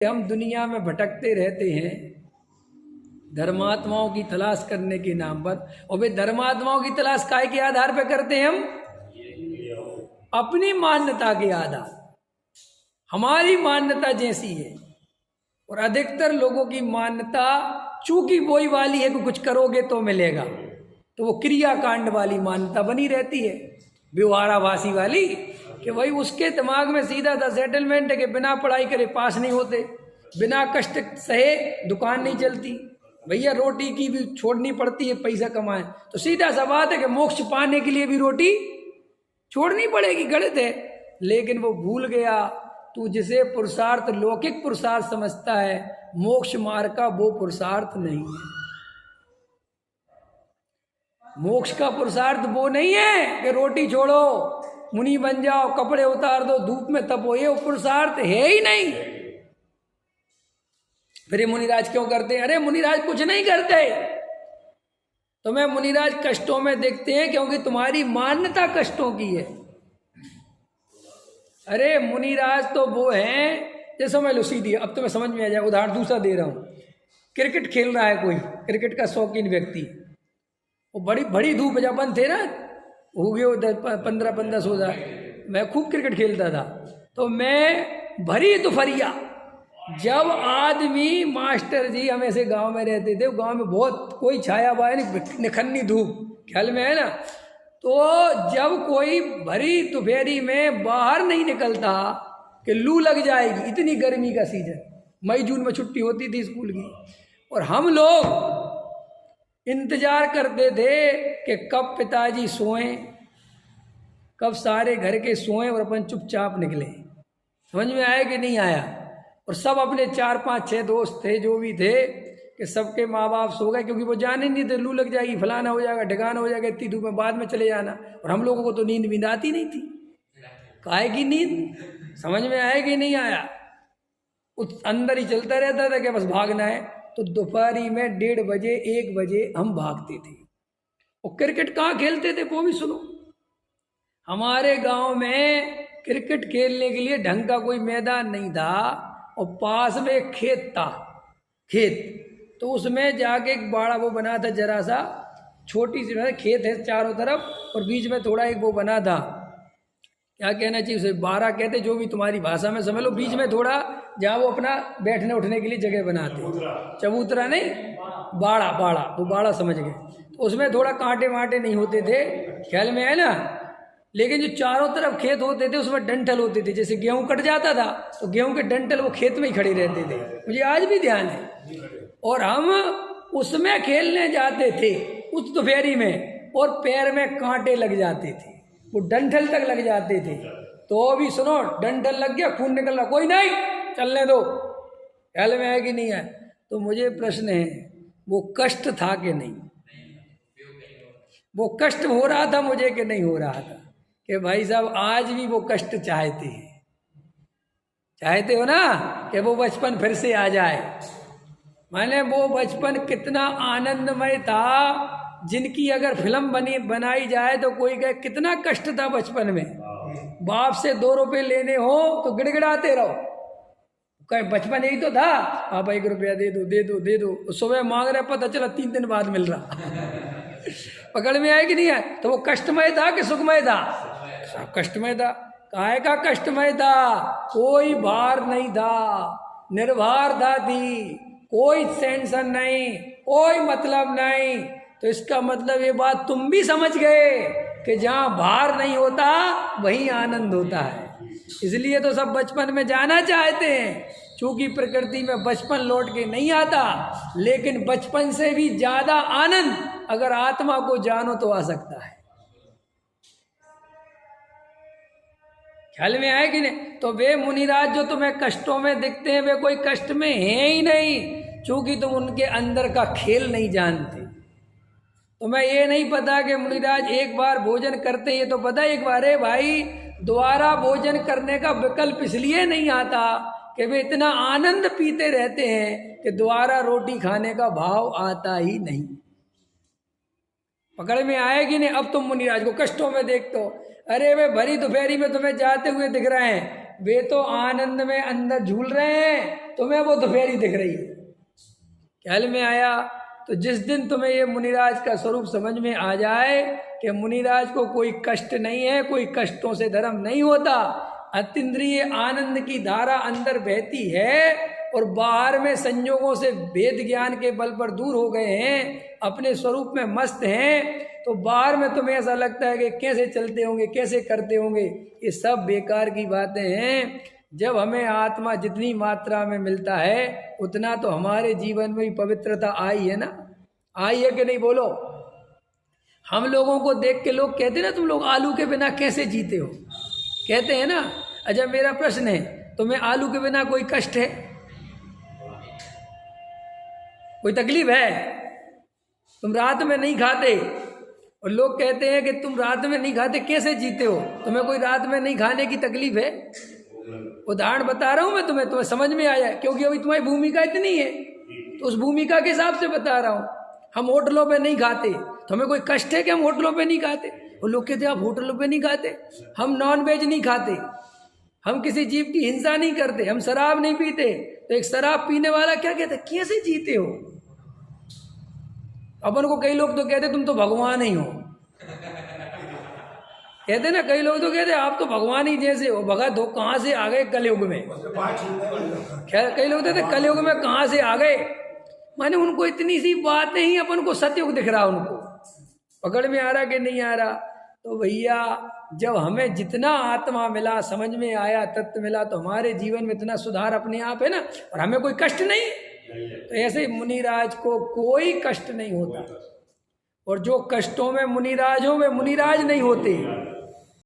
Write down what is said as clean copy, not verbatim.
हम दुनिया में भटकते रहते हैं धर्मात्माओं की तलाश करने के नाम पर। और वे धर्मात्माओं की तलाश काय के आधार पर करते हैं? हम अपनी मान्यता के आधार, हमारी मान्यता जैसी है। और अधिकतर लोगों की मान्यता चूंकि वही वाली है कि कुछ करोगे तो मिलेगा, तो वो क्रियाकांड वाली मान्यता बनी रहती है, व्यवहाराभासी वाली, कि भाई उसके दिमाग में सीधा सा सेटलमेंट है कि बिना पढ़ाई करे पास नहीं होते, बिना कष्ट सहे दुकान नहीं चलती, भैया रोटी की भी छोड़नी पड़ती है पैसा कमाए। तो सीधा सा बात है कि मोक्ष पाने के लिए भी रोटी छोड़नी पड़ेगी, गलत है। लेकिन वो भूल गया, तू जिसे पुरुषार्थ लौकिक पुरुषार्थ समझता है, मोक्ष मार्ग का वो पुरुषार्थ नहीं है। मोक्ष का पुरुषार्थ वो नहीं है कि रोटी छोड़ो, मुनि बन जाओ, कपड़े उतार दो, धूप में तपो, ये पुरुषार्थ है ही नहीं। फिर मुनिराज क्यों करते हैं? अरे मुनिराज कुछ नहीं करते, तुम्हें मुनिराज कष्टों में देखते हैं क्योंकि तुम्हारी मान्यता कष्टों की है। अरे मुनिराज तो वो हैं, जैसे समझ लो सीधी, अब तुम्हें समझ में आ जाए, उदाहरण दूसरा दे रहा हूं। क्रिकेट खेल रहा है कोई, क्रिकेट का शौकीन व्यक्ति, वो बड़ी बड़ी धूप जबन थे ना, हो गए 15-16, मैं खूब क्रिकेट खेलता था, तो मैं भरी दोपहरिया, जब आदमी मास्टर जी हम ऐसे गांव में रहते थे, गांव में बहुत कोई छाया हुआ नहीं, निखन्नी धूप, ख्याल में है ना, तो जब कोई भरी दोपहरी में बाहर नहीं निकलता कि लू लग जाएगी, इतनी गर्मी का सीजन, मई जून में छुट्टी होती थी स्कूल की, और हम लोग इंतजार करते थे कि कब पिताजी सोएं, कब सारे घर के सोएं और अपन चुपचाप निकले। समझ में आया कि नहीं आया? और सब अपने 4-5-6 दोस्त थे जो भी थे, कि सबके माँ बाप सो गए, क्योंकि वो जाने नहीं थे लू लग जाएगी, फलाना हो जाएगा, ढिकाना हो जाएगा, इतनी धूप में बाद में चले जाना। और हम लोगों को तो नींद भी आती नहीं थी, काहे की नींद? समझ में आया कि नहीं आया? उस अंदर ही चलता रहता था कि बस भागना है। तो दोपहरी में 1:30 बजे 1 बजे हम भागते थे। और क्रिकेट कहाँ खेलते थे वो भी सुनो। हमारे गांव में क्रिकेट खेलने के लिए ढंग का कोई मैदान नहीं था, और पास में एक खेत था, खेत, तो उसमें जाके एक बाड़ा वो बना था, जरा सा छोटी सी खेत है चारों तरफ, और बीच में थोड़ा एक वो बना था, क्या कहना चाहिए उसे, बाड़ा कहते, जो भी तुम्हारी भाषा में समझ लो, बीच में थोड़ा जहाँ वो अपना बैठने उठने के लिए जगह बनाते, चबूतरा नहीं, बाड़ा, बाड़ा, वो बाड़ा समझ गए। तो उसमें थोड़ा कांटे वांटे नहीं होते थे, ख्याल में है ना। लेकिन जो चारों तरफ खेत होते थे उसमें डंठल होते थे, जैसे गेहूं कट जाता था तो गेहूं के डंठल वो खेत में ही खड़े रहते थे, मुझे आज भी ध्यान है। और हम उसमें खेलने जाते थे उस दोपहरी में, और पैर में कांटे लग जाते थे, वो डंठल तक लग जाते थे। तो भी सुनो, डंठल लग गया, खून निकल रहा, कोई नहीं, चलने दो, ख्याल में है कि नहीं है? तो मुझे प्रश्न है, वो कष्ट था कि नहीं? वो कष्ट हो रहा था मुझे कि नहीं हो रहा था? कि भाई साहब आज भी वो कष्ट चाहते हैं, चाहते हो ना कि वो बचपन फिर से आ जाए। मैंने वो बचपन कितना आनंदमय था, जिनकी अगर फिल्म बनाई जाए तो कोई कहे कितना कष्ट था बचपन में। बाप से 2 रुपए लेने हो तो गिड़गिड़ाते रहो, कहे बचपन यही तो था, पापा 1 रुपया दे दो दे दो दे दो, सुबह मांग रहे, पता चला 3 दिन बाद मिल रहा। पकड़ में आए कि नहीं है? तो वो कष्टमय था कि सुखमय था? कष्टमय था। काहे का कष्टमय था? कोई भार नहीं था, निर्भरता थी, कोई टेंशन नहीं, कोई मतलब नहीं। तो इसका मतलब ये बात तुम भी समझ गए कि जहाँ भार नहीं होता वहीं आनंद होता है। इसलिए तो सब बचपन में जाना चाहते हैं, क्योंकि प्रकृति में बचपन लौट के नहीं आता, लेकिन बचपन से भी ज्यादा आनंद अगर आत्मा को जानो तो आ सकता है। ख्याल में आए कि नहीं? तो वे मुनिराज जो तुम्हें कष्टों में दिखते हैं, वे कोई कष्ट में है ही नहीं, क्योंकि तुम उनके अंदर का खेल नहीं जानते। तुम्हें ये नहीं पता कि मुनिराज एक बार भोजन करते, ये तो पता एक बार है भाई, दोबारा भोजन करने का विकल्प इसलिए नहीं आता कि वे इतना आनंद पीते रहते हैं कि दोबारा रोटी खाने का भाव आता ही नहीं। पकड़ में आएगी नहीं? अब तुम मुनिराज को कष्टों में देखते हो, अरे वे भरी दोपहरी में तुम्हें जाते हुए दिख रहे हैं, वे तो आनंद में अंदर झूल रहे हैं, तुम्हें वो दोपहरी दिख रही है। ख्याल में आया? तो जिस दिन तुम्हें ये मुनिराज का स्वरूप समझ में आ जाए कि मुनिराज को कोई कष्ट नहीं है, कोई कष्टों से धर्म नहीं होता, अतीन्द्रिय आनंद की धारा अंदर बहती है और बाहर में संयोगों से वेद ज्ञान के बल पर दूर हो गए हैं, अपने स्वरूप में मस्त हैं, तो बाहर में तुम्हें ऐसा लगता है कि कैसे चलते होंगे, कैसे करते होंगे। ये सब बेकार की बातें हैं। जब हमें आत्मा जितनी मात्रा में मिलता है उतना तो हमारे जीवन में पवित्रता आई है ना, आई है कि नहीं बोलो? हम लोगों को देख के लोग कहते हैं ना, तुम लोग आलू के बिना कैसे जीते हो, कहते हैं ना। अच्छा मेरा प्रश्न है, तुम्हें आलू के बिना कोई कष्ट है, कोई तकलीफ है? तुम रात में नहीं खाते और लोग कहते हैं कि तुम रात में नहीं खाते, कैसे जीते हो? तुम्हें कोई रात में नहीं खाने की तकलीफ है? उदाहरण बता रहा हूं मैं तुम्हें समझ में आया, क्योंकि अभी तुम्हारी भूमिका इतनी है तो उस भूमिका के हिसाब से बता रहा हूं। हम होटलों पे नहीं खाते, तो हमें कोई कष्ट है कि हम होटलों पे नहीं खाते? वो लोग कहते हैं आप होटलों पे नहीं खाते। हम नॉन वेज नहीं खाते, हम किसी जीव की हिंसा नहीं करते, हम शराब नहीं पीते, तो एक शराब पीने वाला क्या कहता है, कैसे जीते हो? अपन को कई लोग तो कहते तुम तो भगवान ही हो, कहते ना कई लोग तो कहते आप तो भगवान ही जैसे हो। भगत हो, कहाँ से आ गए कलयुग में? खैर कई लोग कहते कलयुग में कहाँ से आ गए, माने उनको इतनी सी बातें ही अपन को सतयुग दिख रहा, उनको पकड़ में आ रहा कि नहीं आ रहा? तो भैया जब हमें जितना आत्मा मिला, समझ में आया, तत्व मिला, तो हमारे जीवन में इतना सुधार अपने आप है ना, और हमें कोई कष्ट नहीं। तो ऐसे मुनिराज को कोई कष्ट नहीं होता, और जो कष्टों में मुनिराज हो वे मुनिराज नहीं होते।